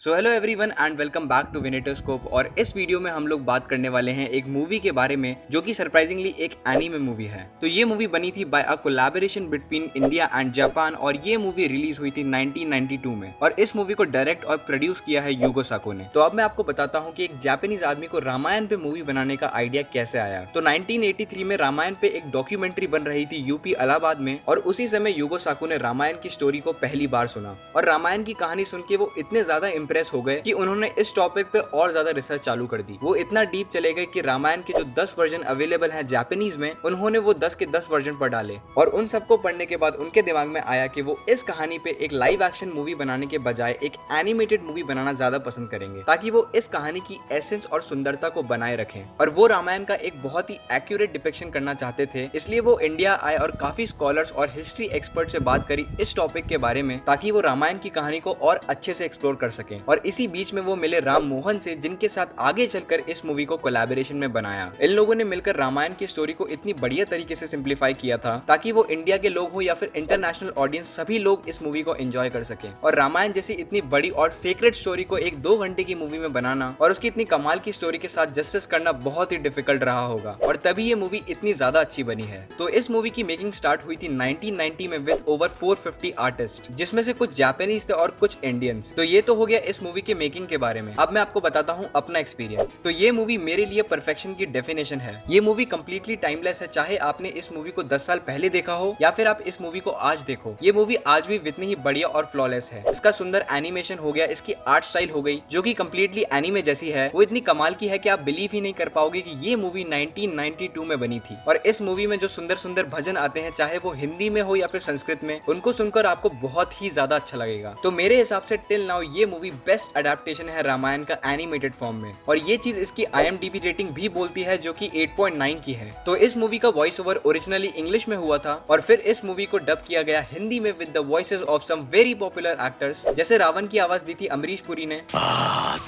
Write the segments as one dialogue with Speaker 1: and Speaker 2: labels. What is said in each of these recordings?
Speaker 1: So hello everyone and welcome back to Vinetoscope. और इस video में हम लोग बात करने वाले हैं एक मूवी के बारे में जो कि सरप्राइजिंगली एक एनीमे मूवी है। तो ये मूवी बनी थी by a collaboration between India and Japan और ये मूवी रिलीज हुई थी 1992 में। और इस मूवी को डायरेक्ट और प्रोड्यूस किया है यूगो साको ने। तो अब मैं आपको बताता हूँ कि एक जापानीज आदमी को रामायण पे मूवी बनाने का आइडिया कैसे आया। तो 1983 में रामायण पे एक डॉक्यूमेंट्री बन रही थी यूपी इलाहाबाद में, और उसी समय यूगो साको ने रामायण की स्टोरी को पहली बार सुना और रामायण की कहानी सुन के वो इतने ज्यादा इंप्रेस हो गए कि उन्होंने इस टॉपिक पे और ज्यादा रिसर्च चालू कर दी। वो इतना डीप चले गए कि रामायण के जो 10 वर्जन अवेलेबल हैं जापानीज में, उन्होंने वो 10 के 10 वर्जन पढ़ डाले। और उन सबको पढ़ने के बाद उनके दिमाग में आया कि वो इस कहानी पे एक लाइव एक्शन मूवी बनाने के बजाय एक एनिमेटेड मूवी बनाना ज्यादा पसंद करेंगे, ताकि वो इस कहानी की एसेंस और सुंदरता को बनाए रखें। और वो रामायण का एक बहुत ही एक्यूरेट डिपिक्शन करना चाहते थे, इसलिए वो इंडिया आए और काफी स्कॉलर्स और हिस्ट्री एक्सपर्ट से बात करी इस टॉपिक के बारे में, ताकि वो रामायण की कहानी को और अच्छे से एक्सप्लोर कर सकें। और इसी बीच में वो मिले राम मोहन से, जिनके साथ आगे चलकर इस मूवी को कोलैबोरेशन में बनाया। इन लोगों ने मिलकर रामायण की स्टोरी को इतनी बढ़िया तरीके से सिंप्लीफाई किया था ताकि वो इंडिया के लोग हो या फिर इंटरनेशनल ऑडियंस, सभी लोग इस मूवी को एंजॉय कर सकें। और रामायण जैसी इतनी बड़ी और सीक्रेट स्टोरी को एक 2 घंटे की मूवी में बनाना और उसकी इतनी कमाल की स्टोरी के साथ जस्टिस करना बहुत ही डिफिकल्ट रहा होगा, और तभी ये मूवी इतनी ज्यादा अच्छी बनी है। तो इस मूवी की मेकिंग स्टार्ट हुई थी 1990 में विद ओवर 450 आर्टिस्ट, जिसमें से कुछ जापानीज थे और कुछ इंडियंस। तो ये तो हो गया इस मूवी के मेकिंग के बारे में। अब मैं आपको बताता हूँ अपना एक्सपीरियंस। तो ये मूवी मेरे लिए परफेक्शन की डेफिनेशन है। ये मूवी कंप्लीटली टाइमलेस है, चाहे आपने इस मूवी को 10 साल पहले देखा हो या फिर आप इस मूवी को आज देखो, ये मूवी आज भी इतनी ही बढ़िया और फ्लॉलेस है। इसका सुंदर एनिमेशन हो गया, इसकी आर्ट स्टाइल हो गई जो कि कंप्लीटली एनीमे जैसी है, वो इतनी कमाल की है कि आप बिलीव ही नहीं कर पाओगे कि ये मूवी 1992 में बनी थी। और इस मूवी में जो सुंदर सुंदर भजन आते हैं, चाहे वो हिंदी में हो या फिर संस्कृत में, उनको सुनकर आपको बहुत ही ज्यादा अच्छा लगेगा। तो मेरे हिसाब से टिल नाउ ये मूवी बेस्ट अडेप्टेशन है रामायण का एनिमेटेड फॉर्म में। और ये चीज इसकी IMDb रेटिंग भी बोलती है जो कि 8.9 की है। तो इस मूवी का वॉइस ओवर ओरिजिनली इंग्लिश में हुआ था और फिर इस मूवी को डब किया गया हिंदी में with the voices of some very popular actors. जैसे रावण की आवाज दी थी अमरीश पुरी ने।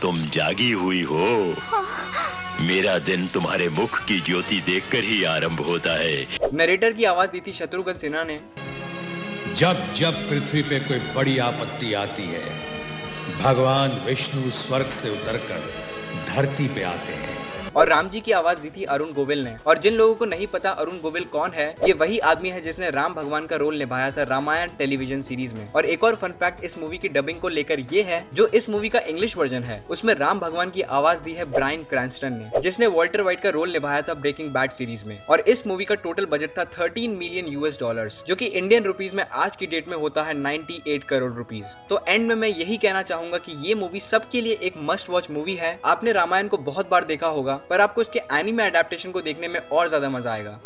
Speaker 2: तुम जागी हुई हो। मेरा दिन तुम्हारे मुख की ज्योति देखकर ही आरंभ होता है।
Speaker 1: नरेटर की आवाज दी थी शत्रुघ्न सिन्हा ने।
Speaker 3: जब जब पृथ्वी पे कोई बड़ी आपत्ति आती है, भगवान विष्णु स्वर्ग से उतरकर धरती पे आते हैं।
Speaker 1: और राम जी की आवाज दी थी अरुण गोविल ने। और जिन लोगों को नहीं पता अरुण गोविल कौन है, ये वही आदमी है जिसने राम भगवान का रोल निभाया था रामायण टेलीविजन सीरीज में। और एक और फन फैक्ट इस मूवी की डबिंग को लेकर ये है, जो इस मूवी का इंग्लिश वर्जन है उसमें राम भगवान की आवाज दी है ब्रायन क्रैंस्टन ने, जिसने वॉल्टर वाइट का रोल निभाया था ब्रेकिंग बैड सीरीज में। और इस मूवी का टोटल बजट था $13 मिलियन, जो कि इंडियन रुपीज में आज की डेट में होता है 98 करोड़ रुपीज। तो एंड में मैं यही कहना चाहूंगा कि ये मूवी सबके लिए एक मस्ट वॉच मूवी है। आपने रामायण को बहुत बार देखा होगा, पर आपको इसके एनिमे अडेप्टेशन को देखने में और ज्यादा मजा आएगा।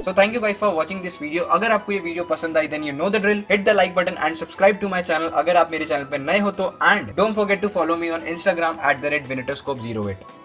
Speaker 1: So thank you guys for watching this video. अगर आपको ये वीडियो पसंद आई then you know the drill. Hit the like button and subscribe to my channel अगर आप मेरे चैनल पे नए हो तो, and don't forget to follow me on Instagram @vinitoscope08.